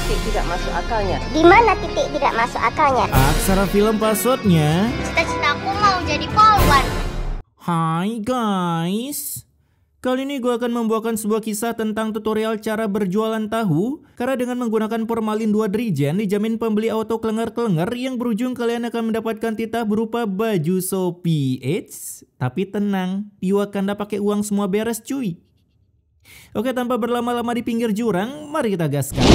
titik tidak masuk akalnya? Di mana titik tidak masuk akalnya? Aksara film passwordnya. Cita-citaku mau jadi polwan. Hai guys, kali ini gue akan membawakan sebuah kisah tentang tutorial cara berjualan tahu. Karena dengan menggunakan formalin 2 drijen dijamin pembeli auto kelengar-kelengar yang berujung kalian akan mendapatkan titah berupa baju Shopee. Eits, tapi tenang, di Wakanda pakai uang semua beres cuy. Oke, tanpa berlama-lama di pinggir jurang, mari kita gaskan.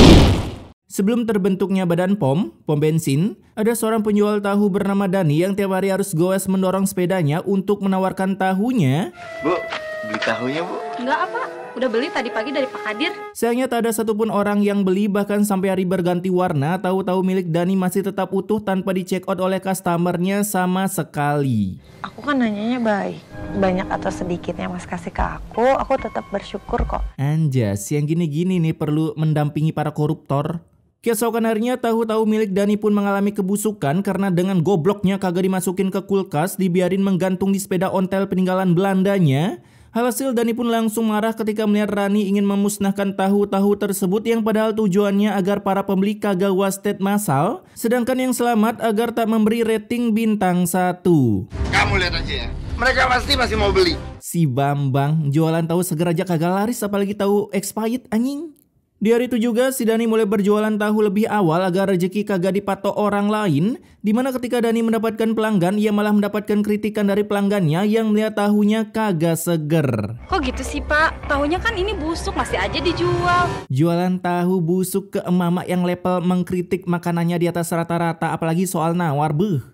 Sebelum terbentuknya badan pom bensin, ada seorang penjual tahu bernama Dani yang tiap hari harus goes mendorong sepedanya untuk menawarkan tahunya. Bu, beli tahunya bu? Enggak apa, udah beli tadi pagi dari Pak Kadir. Sayangnya tak ada satupun orang yang beli, bahkan sampai hari berganti warna, tahu-tahu milik Dani masih tetap utuh tanpa di check out oleh customernya sama sekali. Aku kan nanyanya baik, banyak atau sedikitnya Mas kasih ke aku tetap bersyukur kok. Anjas, yang gini-gini nih perlu mendampingi para koruptor. Keesokan harinya tahu-tahu milik Dani pun mengalami kebusukan karena dengan gobloknya kagak dimasukin ke kulkas, dibiarin menggantung di sepeda ontel peninggalan Belandanya. Alhasil Dani pun langsung marah ketika melihat Rani ingin memusnahkan tahu-tahu tersebut yang padahal tujuannya agar para pembeli kagak wasted massal, sedangkan yang selamat agar tak memberi rating bintang 1. Kamu lihat aja ya, mereka pasti masih mau beli. Si Bambang jualan tahu seger aja kagak laris, apalagi tahu expired anjing. Di hari itu juga si Dani mulai berjualan tahu lebih awal agar rezeki kagak dipatok orang lain. Dimana ketika Dani mendapatkan pelanggan, ia malah mendapatkan kritikan dari pelanggannya yang melihat tahunya kagak seger. Kok gitu sih Pak? Tahunya kan ini busuk, masih aja dijual. Jualan tahu busuk ke emak-emak yang level mengkritik makanannya di atas rata-rata, apalagi soal nawar beuh.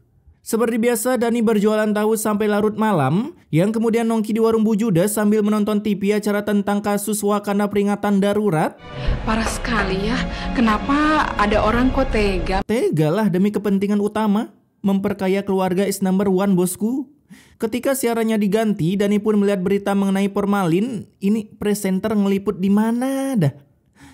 Seperti biasa, Dani berjualan tahu sampai larut malam, yang kemudian nongki di warung Bu Judas sambil menonton TV acara tentang kasus Wakanda peringatan darurat. Parah sekali ya, kenapa ada orang kok tega? Tega lah demi kepentingan utama, memperkaya keluarga is number one bosku. Ketika siarannya diganti, Dani pun melihat berita mengenai formalin. Ini presenter ngeliput di mana dah?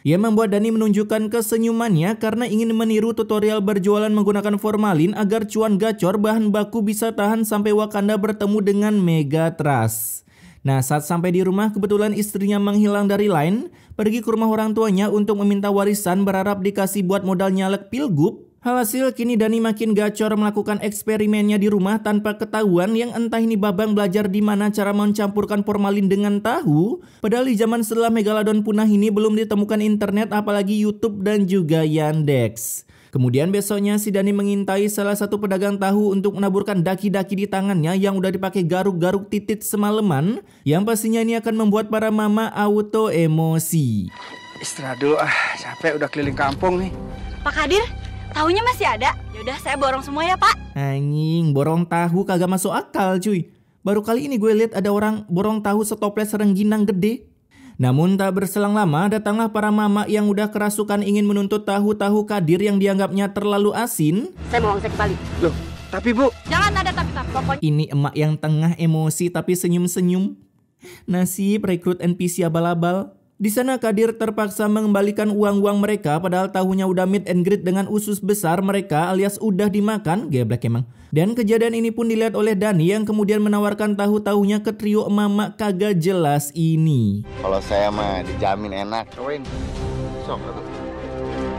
Ia membuat Dani menunjukkan kesenyumannya karena ingin meniru tutorial berjualan menggunakan formalin agar cuan gacor bahan baku bisa tahan sampai Wakanda bertemu dengan Megatras. Nah, saat sampai di rumah kebetulan istrinya menghilang dari line, pergi ke rumah orang tuanya untuk meminta warisan berharap dikasih buat modal nyalek pilgub. Hasil kini Dani makin gacor melakukan eksperimennya di rumah tanpa ketahuan, yang entah ini Babang belajar di mana cara mencampurkan formalin dengan tahu. Padahal di zaman setelah Megalodon punah ini belum ditemukan internet apalagi YouTube dan juga Yandex. Kemudian besoknya si Dani mengintai salah satu pedagang tahu untuk menaburkan daki-daki di tangannya yang udah dipakai garuk-garuk titit semalaman, yang pastinya ini akan membuat para mama auto emosi. Istirahat dulu capek udah keliling kampung nih. Pak Kadir, tahunya masih ada? Yaudah saya borong semua ya Pak. Anjing, borong tahu kagak masuk akal cuy. Baru kali ini gue lihat ada orang borong tahu setoples rengginang gede. Namun tak berselang lama datanglah para mama yang udah kerasukan ingin menuntut tahu-tahu Kadir yang dianggapnya terlalu asin. Saya mau uang saya kembali. Loh, tapi bu, Jangan ada tapi-tapi, pokoknya. Ini emak yang tengah emosi tapi senyum-senyum. Nasib rekrut NPC abal-abal. Di sana Kadir terpaksa mengembalikan uang-uang mereka padahal tahunya udah meet and greet dengan usus besar mereka alias udah dimakan, geblek emang. Dan kejadian ini pun dilihat oleh Dani yang kemudian menawarkan tahu-tahunya ke trio emak-emak kagak jelas ini. Kalau saya mah dijamin enak. Cobain. Sok atuh.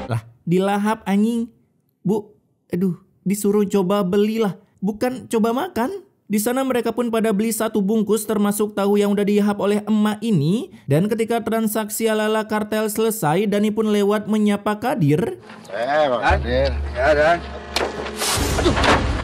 Lah, dilahap anjing. Bu, aduh, disuruh coba belilah, bukan coba makan. Di sana mereka pun pada beli 1 bungkus termasuk tahu yang udah dihap oleh emak ini. Dan ketika transaksi ala-ala kartel selesai, Dani pun lewat menyapa Kadir. Pak Kadir. Ya dan.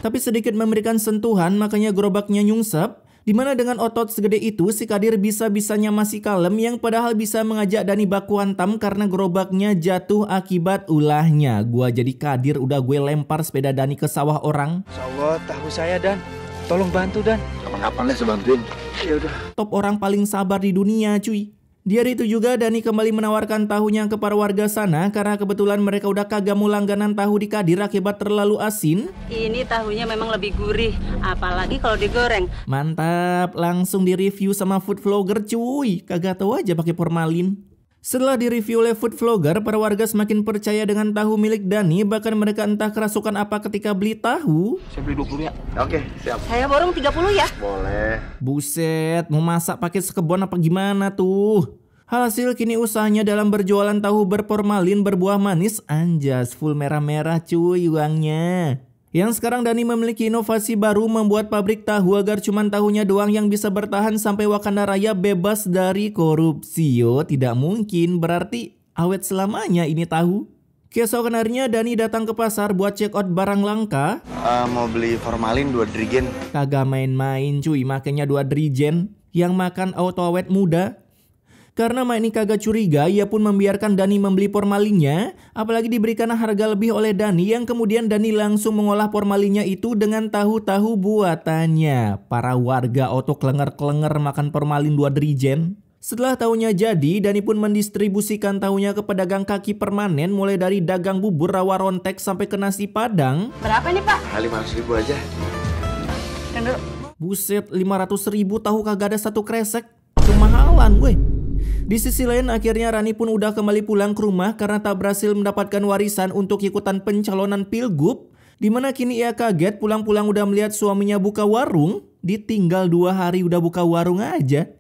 Tapi sedikit memberikan sentuhan, makanya gerobaknya nyungsep. Dimana dengan otot segede itu, si Kadir bisa-bisanya masih kalem, yang padahal bisa mengajak Dani baku hantam karena gerobaknya jatuh akibat ulahnya. Gua jadi Kadir udah gue lempar sepeda Dani ke sawah orang. Insyaallah tahu saya Dan. Tolong bantu Dan. Kapan-kapan deh saya bantuin. Ya udah. Top orang paling sabar di dunia cuy. Di hari itu juga Dani kembali menawarkan tahunya ke para warga sana karena kebetulan mereka udah kagak mau langganan tahu di Kadir akibat terlalu asin. Ini tahunya memang lebih gurih, apalagi kalau digoreng. Mantap, langsung direview sama food vlogger cuy. Kagak tahu aja pakai formalin. Setelah direview oleh food vlogger, para warga semakin percaya dengan tahu milik Dani. Bahkan mereka entah kerasukan apa ketika beli tahu. Saya beli 20 ya. Oke, siap. Saya borong 30 ya. Boleh. Buset, mau masak pakai sekebon apa gimana tuh? Hasil kini usahanya dalam berjualan tahu berformalin berbuah manis, anjas full merah-merah cuy uangnya. Yang sekarang Dani memiliki inovasi baru membuat pabrik tahu agar cuman tahunya doang yang bisa bertahan sampai Wakanda Raya bebas dari korupsi. Yo, tidak mungkin, berarti awet selamanya ini tahu. Keesokan harinya Dani datang ke pasar buat check out barang langka. Mau beli formalin 2 drigen. Kagak main-main cuy, makanya 2 drigen yang makan auto awet muda. Karena Mak ini kagak curiga, ia pun membiarkan Dani membeli formalinnya, apalagi diberikan harga lebih oleh Dani yang kemudian Dani langsung mengolah formalinnya itu dengan tahu-tahu buatannya. Para warga auto klenger-klenger makan formalin 2 drigen. Setelah tahunya jadi, Dani pun mendistribusikan tahunya ke pedagang kaki permanen mulai dari dagang bubur rawa rontek sampai ke nasi padang. Berapa nih, Pak? 500.000 aja. Buset, 500.000 tahu kagak ada 1 kresek. Kemahalan gue. Di sisi lain akhirnya Rani pun udah kembali pulang ke rumah karena tak berhasil mendapatkan warisan untuk ikutan pencalonan pilgub. Dimana kini ia kaget pulang-pulang udah melihat suaminya buka warung. Ditinggal 2 hari udah buka warung aja.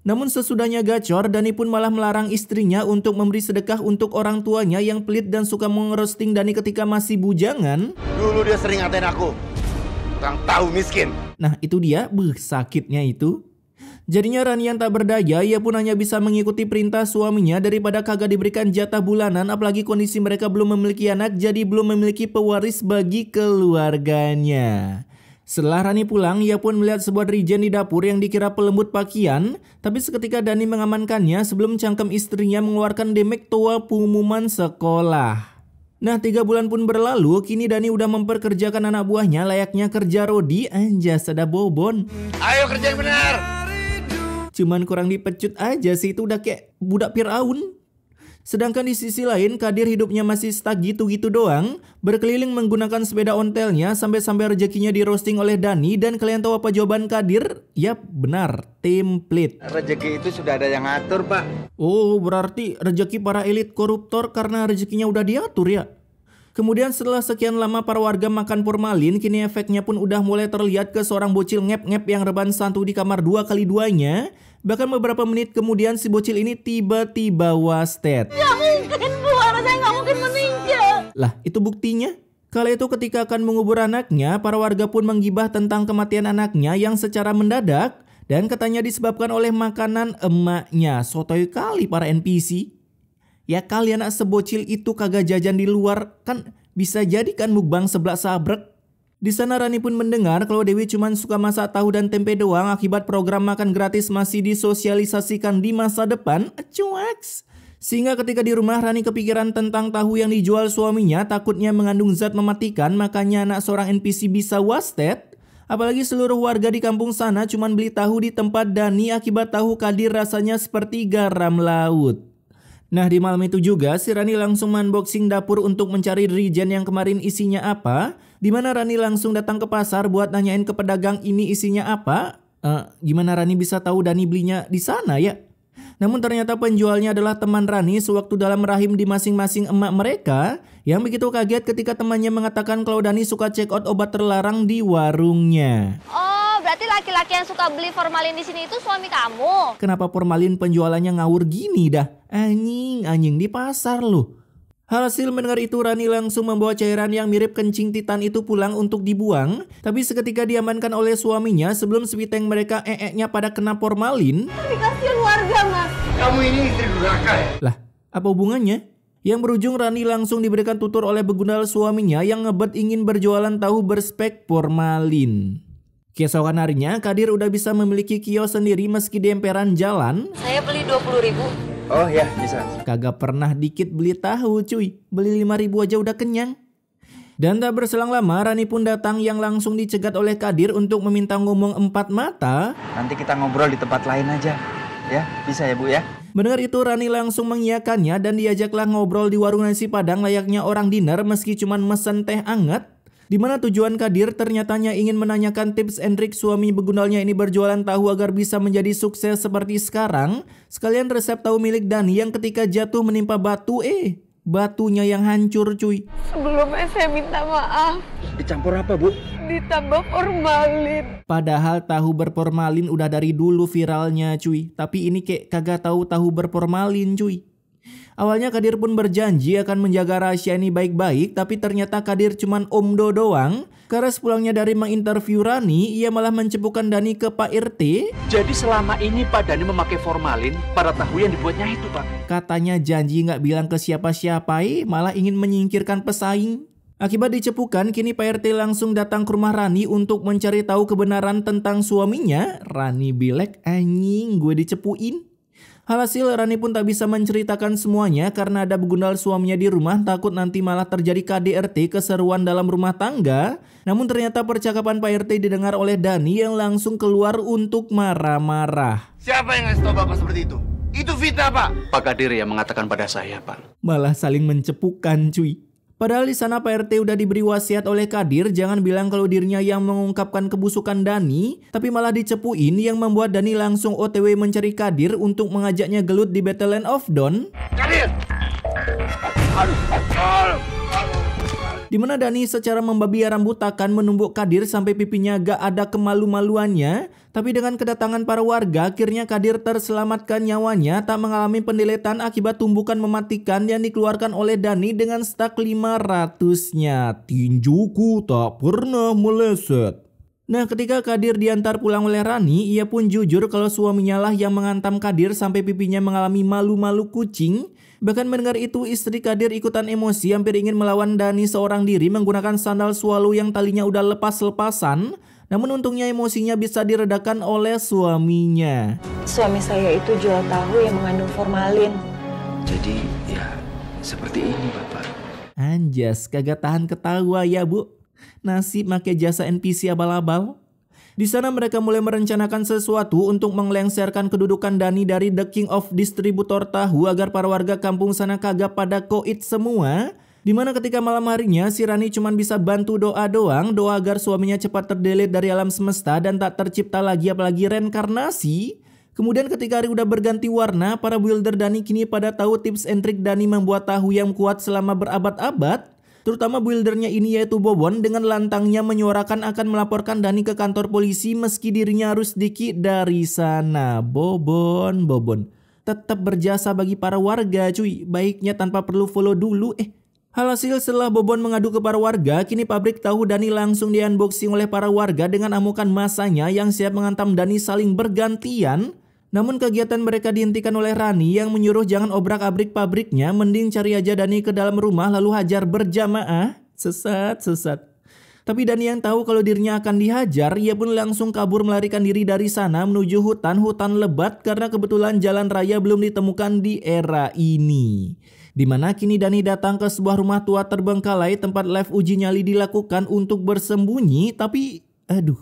Namun sesudahnya gacor, Dani pun malah melarang istrinya untuk memberi sedekah untuk orang tuanya yang pelit dan suka mengerosting Dani ketika masih bujangan. Dulu dia sering ngatain aku, tukang tahu miskin. Nah itu dia, sakitnya itu. Jadinya Rani yang tak berdaya, ia pun hanya bisa mengikuti perintah suaminya daripada kagak diberikan jatah bulanan, apalagi kondisi mereka belum memiliki anak, jadi belum memiliki pewaris bagi keluarganya. Setelah Rani pulang, ia pun melihat sebuah drigen di dapur yang dikira pelembut pakaian, tapi seketika Dani mengamankannya sebelum cangkem istrinya mengeluarkan demek tua pengumuman sekolah. Nah 3 bulan pun berlalu, kini Dani udah memperkerjakan anak buahnya layaknya kerja rodi, anjas ada bobon. Ayo kerja yang benar. Cuman kurang dipecut aja sih, itu udah kayak budak Firaun. Sedangkan di sisi lain, Kadir hidupnya masih stuck gitu-gitu doang, berkeliling menggunakan sepeda ontelnya sampai-sampai rezekinya di roasting oleh Dani. Dan kalian tahu apa jawaban Kadir? Yap, benar, template. Rezeki itu sudah ada yang ngatur, Pak. Oh, berarti rezeki para elit koruptor karena rezekinya udah diatur ya? Kemudian setelah sekian lama para warga makan formalin, kini efeknya pun udah mulai terlihat ke seorang bocil ngep-ngep yang rebahan santu di kamar 2x2-nya. Bahkan beberapa menit kemudian si bocil ini tiba-tiba wasted. Gak mungkin, Bu. Anak saya gak mungkin meninggal. Lah, itu buktinya. Kala itu ketika akan mengubur anaknya, para warga pun menggibah tentang kematian anaknya yang secara mendadak dan katanya disebabkan oleh makanan emaknya. Sotoy kali para NPC. Ya kali anak sebocil itu kagak jajan di luar, kan bisa jadi kan mukbang seblak sabrek. Di sana Rani pun mendengar kalau Dewi cuma suka masak tahu dan tempe doang akibat program makan gratis masih disosialisasikan di masa depan. Cuaks. Sehingga ketika di rumah Rani kepikiran tentang tahu yang dijual suaminya, takutnya mengandung zat mematikan, makanya anak seorang NPC bisa wasted. Apalagi seluruh warga di kampung sana cuma beli tahu di tempat Dani akibat tahu Kadir rasanya seperti garam laut. Nah di malam itu juga si Rani langsung unboxing dapur untuk mencari drigen yang kemarin isinya apa. Dimana Rani langsung datang ke pasar buat nanyain ke pedagang ini isinya apa. Gimana Rani bisa tahu Dani belinya di sana ya? Namun ternyata penjualnya adalah teman Rani sewaktu dalam rahim di masing-masing emak mereka. Yang begitu kaget ketika temannya mengatakan kalau Dani suka check out obat terlarang di warungnya. Oh, berarti laki-laki yang suka beli formalin di sini itu suami kamu. Kenapa formalin penjualannya ngawur gini dah? Anjing di pasar loh. Hasil mendengar itu Rani langsung membawa cairan yang mirip kencing titan itu pulang untuk dibuang. Tapi seketika diamankan oleh suaminya sebelum sepiteng mereka nya pada kena formalin. Tapi kasihan warga, Mas. Kamu ini istri durhaka ya? Lah, apa hubungannya? Yang berujung Rani langsung diberikan tutur oleh begundal suaminya yang ngebet ingin berjualan tahu berspek formalin. Keesokan harinya Kadir udah bisa memiliki kios sendiri meski di emperan jalan. Saya beli 20.000. Oh ya, bisa. Kagak pernah dikit beli tahu cuy, beli 5.000 aja udah kenyang. Dan tak berselang lama Rani pun datang yang langsung dicegat oleh Kadir untuk meminta ngomong 4 mata. Nanti kita ngobrol di tempat lain aja. Ya, bisa ya Bu ya? Mendengar itu Rani langsung mengiyakannya dan diajaklah ngobrol di warung nasi padang layaknya orang dinner meski cuman mesen teh anget. Dimana tujuan Kadir ternyatanya ingin menanyakan tips and trik suami begundalnya ini berjualan tahu agar bisa menjadi sukses seperti sekarang. Sekalian resep tahu milik Dani yang ketika jatuh menimpa batu batunya yang hancur cuy. Sebelumnya saya minta maaf. Dicampur apa, Bu? Ditambah formalin. Padahal tahu berformalin udah dari dulu viralnya cuy. Tapi ini kayak kagak tahu berformalin cuy. Awalnya Kadir pun berjanji akan menjaga rahasia ini baik-baik, tapi ternyata Kadir cuman omdo doang. Karena sepulangnya dari menginterview Rani, ia malah mencepukan Dani ke Pak RT. Jadi selama ini Pak Dani memakai formalin pada tahu yang dibuatnya itu, Pak. Katanya janji nggak bilang ke siapa-siapa, malah ingin menyingkirkan pesaing. Akibat dicepukan, kini Pak RT langsung datang ke rumah Rani untuk mencari tahu kebenaran tentang suaminya. Rani bilek, anjing gue dicepuin. Alhasil Rani pun tak bisa menceritakan semuanya karena ada begundal suaminya di rumah, takut nanti malah terjadi KDRT keseruan dalam rumah tangga. Namun ternyata percakapan Pak RT didengar oleh Dani yang langsung keluar untuk marah-marah. Siapa yang ngasih tau Bapak seperti itu? Itu fitnah, Pak. Pak Kadir yang mengatakan pada saya, Pak. Malah saling mencepukan cuy. Padahal di sana Pak RT udah diberi wasiat oleh Kadir jangan bilang kalau dirinya yang mengungkapkan kebusukan Dani, tapi malah dicepuin yang membuat Dani langsung OTW mencari Kadir untuk mengajaknya gelut di Battleland of Dawn. Kadir! Dimana Dani secara membabi rambutakan menumbuk Kadir sampai pipinya gak ada kemalu-maluannya. Tapi dengan kedatangan para warga, akhirnya Kadir terselamatkan nyawanya tak mengalami pendeletan akibat tumbukan mematikan yang dikeluarkan oleh Dani dengan stak 500-nya. Tinjuku tak pernah meleset. Nah, ketika Kadir diantar pulang oleh Rani, ia pun jujur kalau suaminya lah yang mengantam Kadir sampai pipinya mengalami malu-malu kucing. Bahkan mendengar itu, istri Kadir ikutan emosi hampir ingin melawan Dani seorang diri menggunakan sandal swallow yang talinya udah lepas-lepasan. Namun untungnya emosinya bisa diredakan oleh suaminya. Suami saya itu jual tahu yang mengandung formalin. Jadi ya seperti ini, Bapak. Anjas, kagak tahan ketawa ya, Bu. Nasib make jasa NPC abal-abal. Di sana mereka mulai merencanakan sesuatu untuk mengelengsarkan kedudukan Dani dari The King of Distributor Tahu agar para warga kampung sana kagak pada koit semua. Dimana ketika malam harinya si Rani cuma bisa bantu doa doang, doa agar suaminya cepat terdelete dari alam semesta dan tak tercipta lagi apalagi reinkarnasi. Kemudian ketika hari udah berganti warna, para builder Dani kini pada tahu tips and trik Dani membuat tahu yang kuat selama berabad-abad. Terutama buildernya ini yaitu Bobon dengan lantangnya menyuarakan akan melaporkan Dani ke kantor polisi meski dirinya harus dikit dari sana. Bobon tetap berjasa bagi para warga cuy, baiknya tanpa perlu follow dulu. Alhasil setelah Bobon mengadu ke para warga, kini pabrik tahu Dani langsung di-unboxing oleh para warga dengan amukan masanya yang siap mengantam Dani saling bergantian. Namun kegiatan mereka dihentikan oleh Rani yang menyuruh jangan obrak-abrik pabriknya, mending cari aja Dani ke dalam rumah lalu hajar berjamaah. Sesat. Tapi Dani yang tahu kalau dirinya akan dihajar, ia pun langsung kabur melarikan diri dari sana menuju hutan lebat karena kebetulan jalan raya belum ditemukan di era ini. Dimana kini Dani datang ke sebuah rumah tua terbengkalai tempat live uji nyali dilakukan untuk bersembunyi, tapi aduh.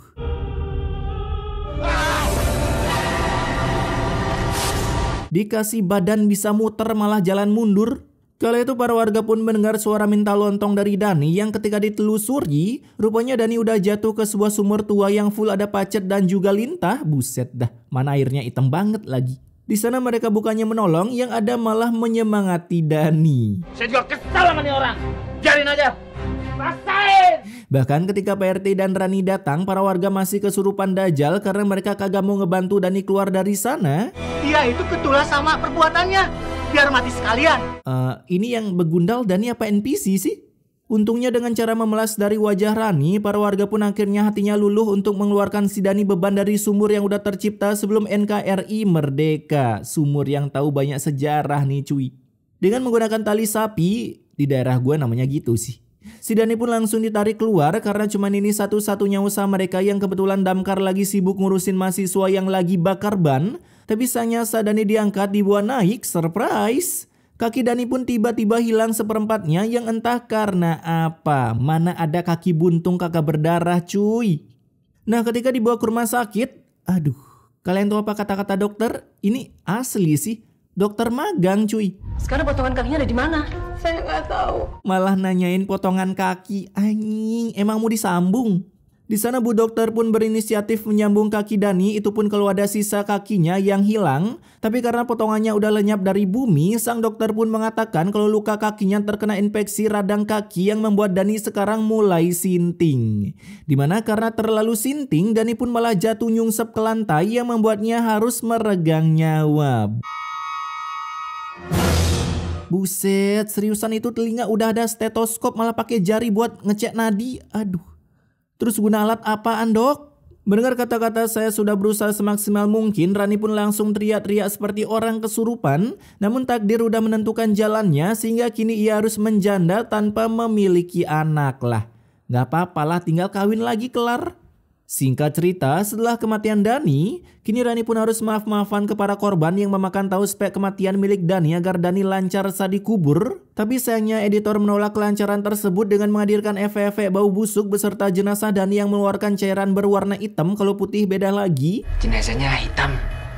Dikasih badan bisa muter malah jalan mundur. Kala itu para warga pun mendengar suara minta lontong dari Dani yang ketika ditelusuri, rupanya Dani udah jatuh ke sebuah sumur tua yang full ada pacet dan juga lintah. Buset dah, mana airnya hitam banget lagi. Di sana mereka bukannya menolong, yang ada malah menyemangati Dani. Saya juga kesal sama nih orang. Biarin aja. Rasain. Bahkan ketika Pak RT dan Rani datang, para warga masih kesurupan dajal karena mereka kagak mau ngebantu Dani keluar dari sana. Dia itu ketulas sama perbuatannya. Biar mati sekalian. Ini yang begundal Dani apa NPC sih? Untungnya dengan cara memelas dari wajah Rani, para warga pun akhirnya hatinya luluh untuk mengeluarkan si Dani beban dari sumur yang udah tercipta sebelum NKRI merdeka. Sumur yang tahu banyak sejarah nih cuy. Dengan menggunakan tali sapi, di daerah gue namanya gitu sih. Si Dani pun langsung ditarik keluar karena cuman ini satu-satunya usaha mereka yang kebetulan damkar lagi sibuk ngurusin mahasiswa yang lagi bakar ban. Tapi sanyasa Dani diangkat dibawa naik, surprise. Kaki Dani pun tiba-tiba hilang seperempatnya yang entah karena apa. Mana ada kaki buntung kagak berdarah cuy. Nah ketika dibawa ke rumah sakit, aduh, kalian tahu apa kata-kata dokter? Ini asli sih, dokter magang cuy. Sekarang potongan kakinya ada di mana? Saya nggak tahu. Malah nanyain potongan kaki, anjing, emang mau disambung? Di sana Bu Dokter pun berinisiatif menyambung kaki Dani, itu pun kalau ada sisa kakinya yang hilang. Tapi karena potongannya udah lenyap dari bumi, sang dokter pun mengatakan kalau luka kakinya terkena infeksi radang kaki yang membuat Dani sekarang mulai sinting. Dimana karena terlalu sinting, Dani pun malah jatuh nyungsep ke lantai yang membuatnya harus meregang nyawa. Buset, seriusan itu telinga udah ada stetoskop malah pakai jari buat ngecek nadi. Aduh. Terus guna alat apaan, Dok? Mendengar kata-kata saya sudah berusaha semaksimal mungkin, Rani pun langsung teriak-teriak seperti orang kesurupan. Namun takdir udah menentukan jalannya sehingga kini ia harus menjanda tanpa memiliki anak lah. Gak apa-apalah, tinggal kawin lagi kelar. Singkat cerita, setelah kematian Dani, kini Rani pun harus maaf-maafan kepada korban yang memakan tahu spek kematian milik Dani agar Dani lancar saat dikubur. Tapi sayangnya editor menolak kelancaran tersebut dengan menghadirkan efek-efek bau busuk beserta jenazah Dani yang mengeluarkan cairan berwarna hitam, kalau putih beda lagi. Jenazahnya hitam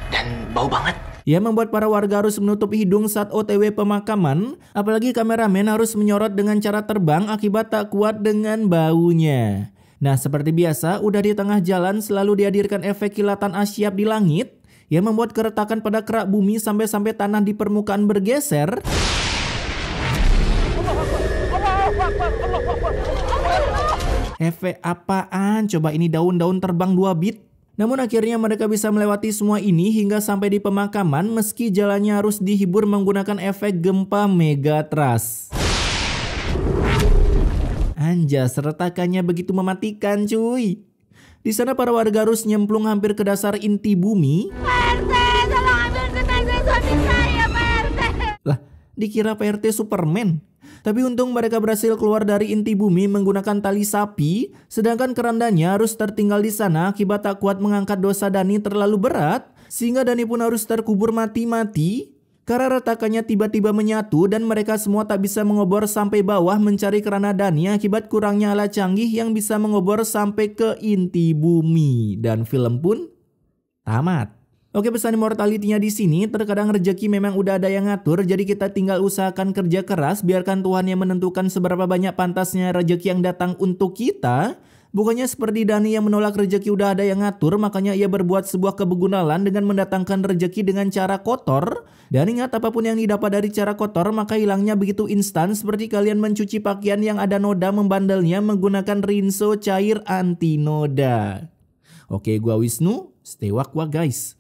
dan bau banget. Ya, membuat para warga harus menutup hidung saat OTW pemakaman. Apalagi kameramen harus menyorot dengan cara terbang akibat tak kuat dengan baunya. Nah, seperti biasa, udah di tengah jalan selalu dihadirkan efek kilatan asyap di langit yang membuat keretakan pada kerak bumi sampai-sampai tanah di permukaan bergeser. Efek apaan? Coba ini daun-daun terbang 2 bit. Namun akhirnya mereka bisa melewati semua ini hingga sampai di pemakaman meski jalannya harus dihibur menggunakan efek gempa megatrust. Anjas, retakannya begitu mematikan cuy. Di sana para warga harus nyemplung hampir ke dasar inti bumi. Pak RT, tolong ambil jenazah suami saya, Pak RT. Lah, dikira Pak RT Superman. Tapi untung mereka berhasil keluar dari inti bumi menggunakan tali sapi. Sedangkan kerandanya harus tertinggal di sana akibat tak kuat mengangkat dosa Dani terlalu berat. Sehingga Dani pun harus terkubur mati-mati. Karena retakannya tiba-tiba menyatu dan mereka semua tak bisa mengobor sampai bawah mencari keranda Dani akibat kurangnya alat canggih yang bisa mengobor sampai ke inti bumi. Dan film pun tamat. Oke, pesan immortality-nya di sini, terkadang rezeki memang udah ada yang ngatur, jadi kita tinggal usahakan kerja keras, biarkan Tuhan yang menentukan seberapa banyak pantasnya rezeki yang datang untuk kita. Bukannya seperti Dani yang menolak rezeki udah ada yang ngatur, makanya ia berbuat sebuah kebegunalan dengan mendatangkan rezeki dengan cara kotor. Dan ingat, apapun yang didapat dari cara kotor maka hilangnya begitu instan, seperti kalian mencuci pakaian yang ada noda membandelnya menggunakan rinso cair anti noda. Oke, gua Wisnu, stay wakwa guys.